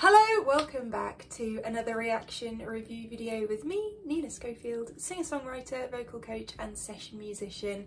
Hello, welcome back to another reaction review video with me, Nina Schofield, singer-songwriter, vocal coach and session musician,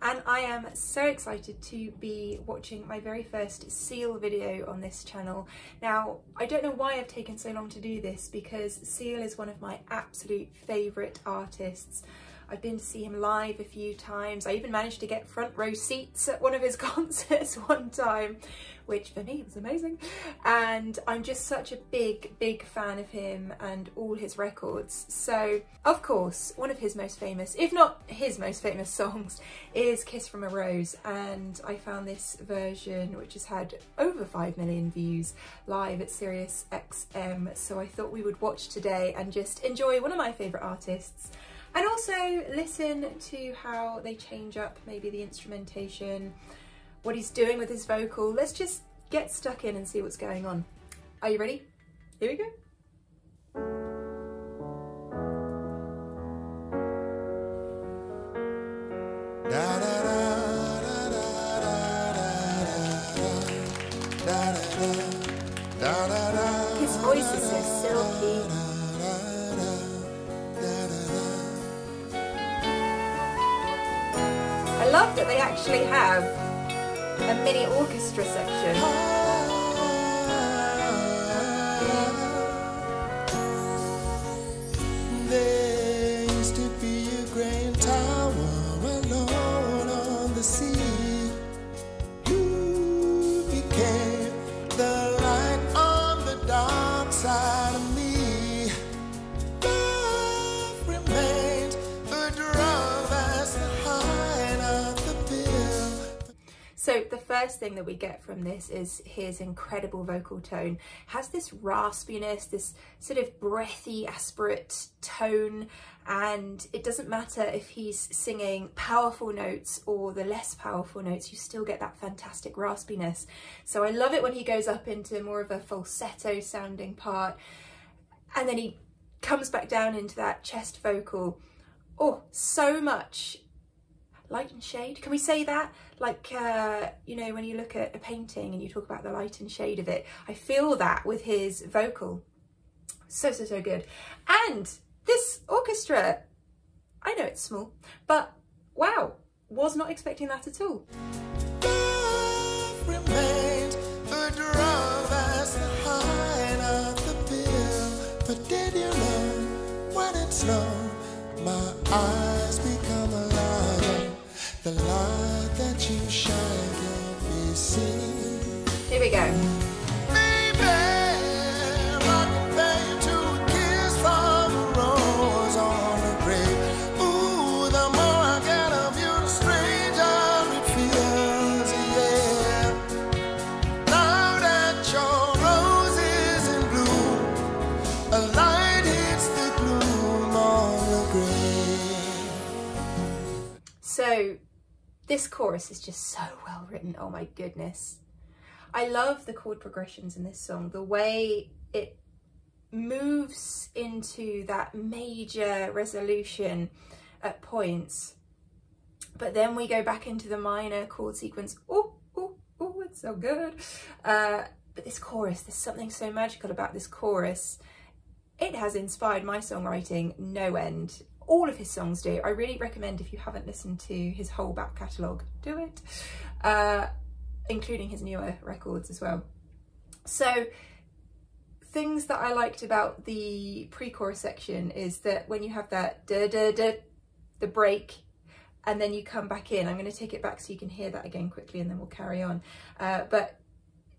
and I am so excited to be watching my very first Seal video on this channel. Now, I don't know why I've taken so long to do this because Seal is one of my absolute favourite artists. I've been to see him live a few times. I even managed to get front row seats at one of his concerts one time, which for me was amazing. And I'm just such a big fan of him and all his records. So, of course, one of his most famous, if not his most famous songs, is Kiss from a Rose. And I found this version, which has had over 5 million views, live at SiriusXM. So I thought we would watch today and just enjoy one of my favourite artists, and also listen to how they change up maybe the instrumentation, what he's doing with his vocal. Let's just get stuck in and see what's going on. Are you ready? Here we go. His voice is so silky. I love that they actually have a mini orchestra section. There used to be a grand tower alone on the sea. You became the light on the dark side of me. Love remains a drug that's the height of the bill. So the first thing that we get from this is his incredible vocal tone. It has this raspiness, this sort of breathy, aspirate tone, and it doesn't matter if he's singing powerful notes or the less powerful notes, you still get that fantastic raspiness. So I love it when he goes up into more of a falsetto sounding part, and then he comes back down into that chest vocal. Oh, so much light and shade, can we say that? Like, you know, when you look at a painting and you talk about the light and shade of it, I feel that with his vocal. So good. And this orchestra, I know it's small, but wow, was not expecting that at all. Love remains a drug that's the height of the bill. But did you know when it snowed, my eyes become a light. The light that you shine can be seen. Here we go. Baby, I compare you to a kiss from a rose on the grave. Ooh, the more I get of you, the stranger it feels, yeah. Now that your rose is in bloom, a light hits the gloom on the grave. So this chorus is just so well written, oh my goodness. I love the chord progressions in this song, the way it moves into that major resolution at points, but then we go back into the minor chord sequence. Oh, it's so good. But this chorus, there's something so magical about this chorus. It has inspired my songwriting no end. All of his songs do. I really recommend, if you haven't listened to his whole back catalogue, do it, including his newer records as well. So things that I liked about the pre-chorus section is that when you have that the break, and then you come back in, I'm going to take it back so you can hear that again quickly and then we'll carry on. But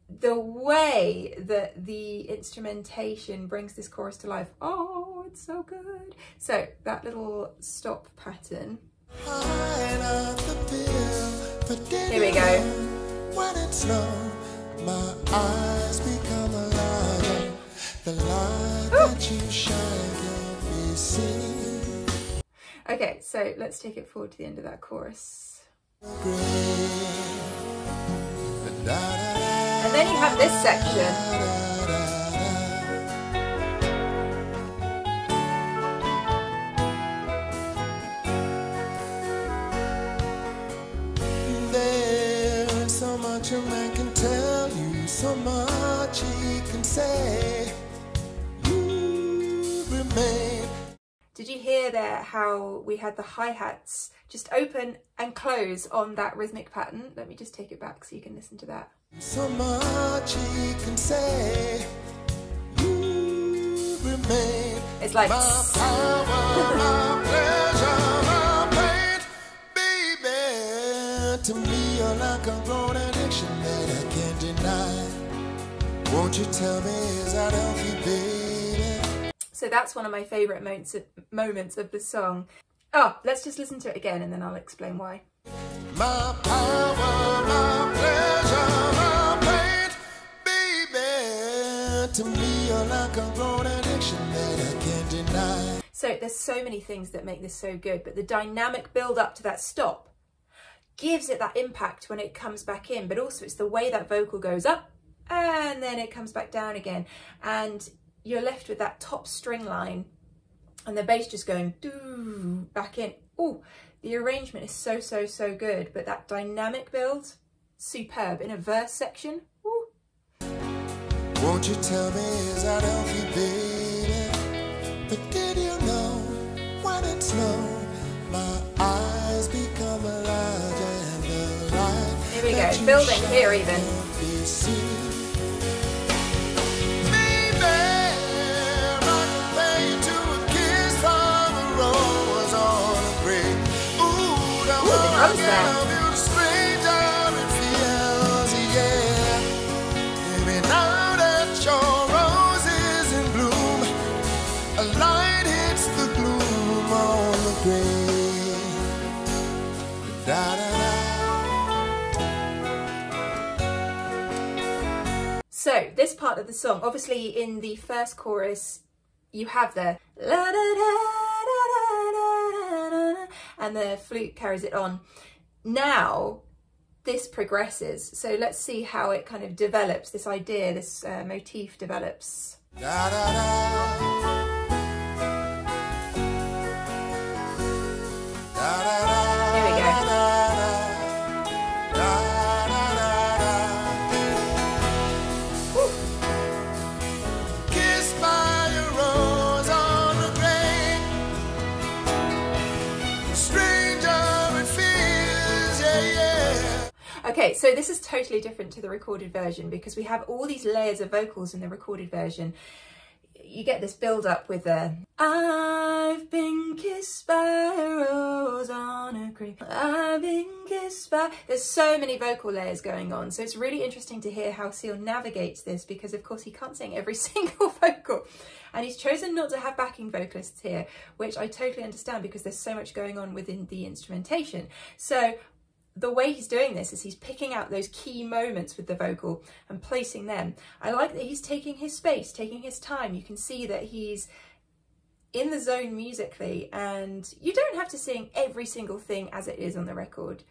the way that the instrumentation brings this chorus to life, oh, it's so good. So that little stop pattern. Here we go. When it snows, my eyes become a light. The light that you shine can be seen. Okay, so let's take it forward to the end of that chorus. And then you have this section. There's so much a man can tell you, so much he can say. remain. Did you hear there how we had the hi-hats just open and close on that rhythmic pattern? Let me just take it back so you can listen to that. So much he can say. You remain. It's like my power, my pleasure, my pain, baby. To me, you're like a grown addiction that I can't deny. Won't you tell me, is that healthy, baby? So that's one of my favourite moments of the song. Oh, let's just listen to it again and then I'll explain why. My power, my pleasure, my pain, baby. To me, you're like a grown addiction that I can't deny. So there's so many things that make this so good, but the dynamic build up to that stop gives it that impact when it comes back in, but also it's the way that vocal goes up and then it comes back down again. And you're left with that top string line and the bass just going doo back in. Oh, the arrangement is so, so, so good, but that dynamic build, superb in a verse section. Ooh. Won't you tell me, is that healthy, baby? But did you know when it snowed, my eyes become alive and the light. Here we go, building here even. Drums there. So this part of the song, obviously in the first chorus, you have the la da da da da da da, and the flute carries it on. Now this progresses, so let's see how it kind of develops, this idea, this motif develops. Da, da, da. Da, da, da. Here we go. Okay, so this is totally different to the recorded version because we have all these layers of vocals in the recorded version. You get this build up with the I've been kissed by a rose on a grave. I've been kissed by... There's so many vocal layers going on, so it's really interesting to hear how Seal navigates this because of course he can't sing every single vocal, and he's chosen not to have backing vocalists here, which I totally understand because there's so much going on within the instrumentation. So the way he's doing this is he's picking out those key moments with the vocal and placing them. I like that he's taking his space, taking his time. You can see that he's in the zone musically, and you don't have to sing every single thing as it is on the record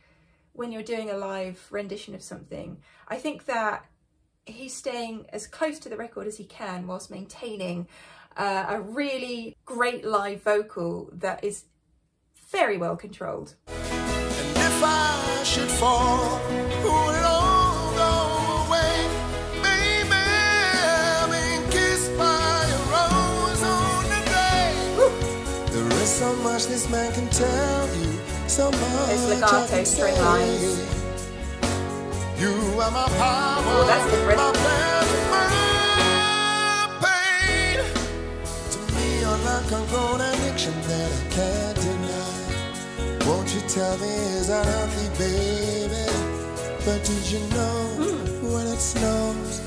when you're doing a live rendition of something. I think that he's staying as close to the record as he can whilst maintaining a really great live vocal that is very well controlled. If I should fall, will it all go away? Baby, I've been kissed by a rose on the grave. There is so much this man can tell you, so much those legato string lines. You are my power, oh, that's different. My pain. To me, you're like a grown addiction that I can't deny. Won't you tell me, is that healthy, baby? But did you know when it snows?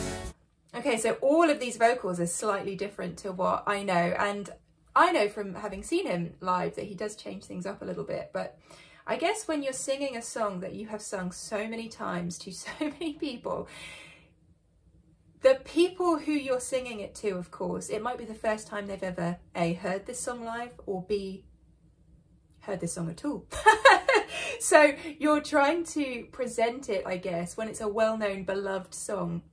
Okay, so all of these vocals are slightly different to what I know, and I know from having seen him live that he does change things up a little bit, but I guess when you're singing a song that you have sung so many times to so many people, the people who you're singing it to, of course, it might be the first time they've ever A, heard this song live, or B, heard this song at all. So you're trying to present it, I guess, when it's a well-known, beloved song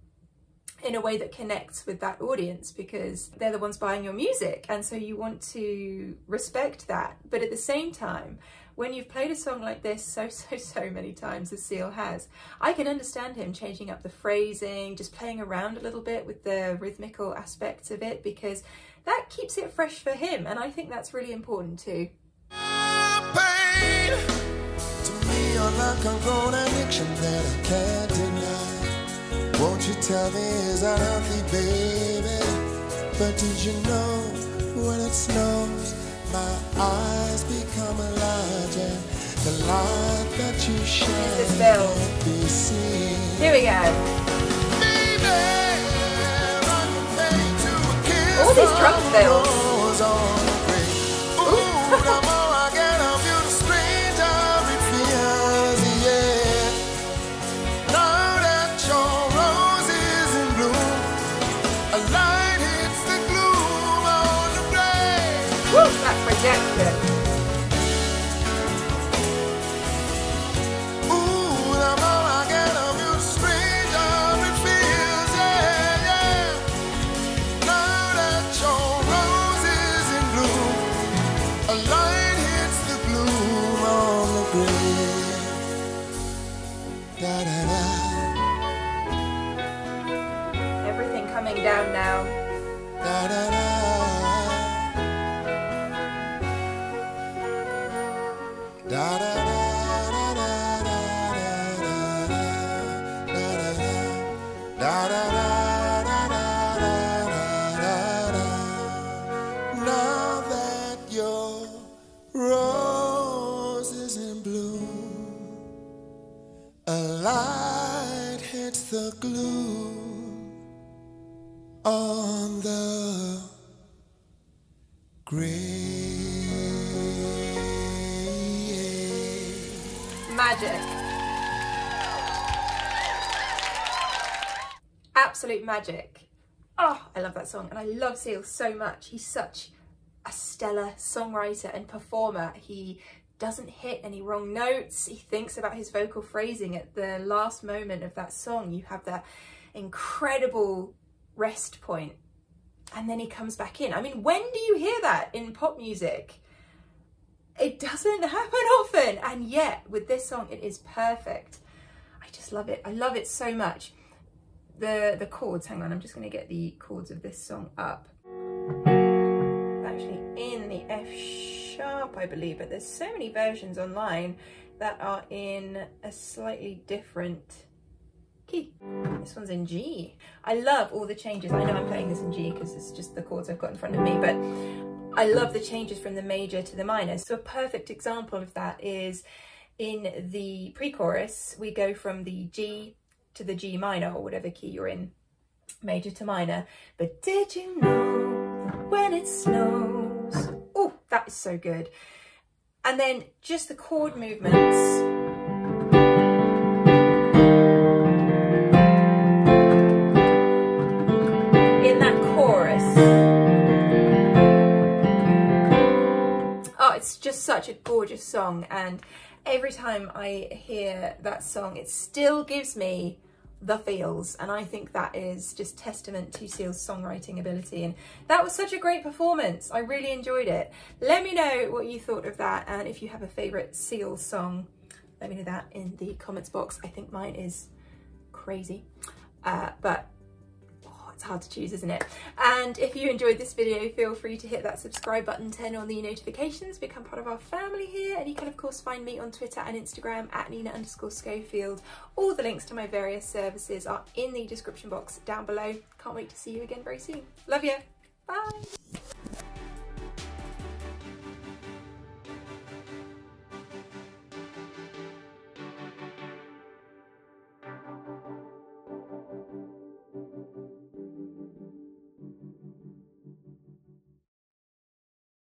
in a way that connects with that audience because they're the ones buying your music, and so you want to respect that. But at the same time, when you've played a song like this so many times as Seal has, I can understand him changing up the phrasing, just playing around a little bit with the rhythmical aspects of it, because that keeps it fresh for him, and I think that's really important too. Pain to me, you're like a grown addiction that I can't deny. Won't you tell me, is that healthy, baby? But did you know when it snows, my eyes become larger? The light that you shine can't be seen. Here we go. All these drum fills. That's rejected. Everything coming down now. Da, da, da. Da, da, da, da, da, da. Now that your rose is in bloom, a light hits the gloom on the grave. Magic. Absolute magic. Oh, I love that song, and I love Seal so much. He's such a stellar songwriter and performer. He doesn't hit any wrong notes. He thinks about his vocal phrasing. At the last moment of that song, you have that incredible rest point, and then he comes back in. I mean, when do you hear that in pop music? It doesn't happen often, and yet with this song it is perfect. I just love it. I love it so much. The chords, hang on, I'm just going to get the chords of this song up. Actually in the F sharp, I believe, but there's so many versions online that are in a slightly different key. This one's in G. I love all the changes. I know I'm playing this in G because it's just the chords I've got in front of me, but I love the changes from the major to the minor. So a perfect example of that is in the pre-chorus, we go from the G to the G minor, or whatever key you're in, major to minor. But did you know when it snows? Oh, that is so good. And then just the chord movements. In that chorus. Oh, it's just such a gorgeous song, and every time I hear that song, it still gives me the feels, and I think that is just testament to Seal's songwriting ability. And that was such a great performance. I really enjoyed it. Let me know what you thought of that, and if you have a favourite Seal song, let me know that in the comments box. I think mine is Crazy, but it's hard to choose, isn't it? And if you enjoyed this video, feel free to hit that subscribe button, turn on the notifications, become part of our family here, and you can of course find me on Twitter and Instagram at Nina_Schofield. All the links to my various services are in the description box down below. Can't wait to see you again very soon. Love you. Bye.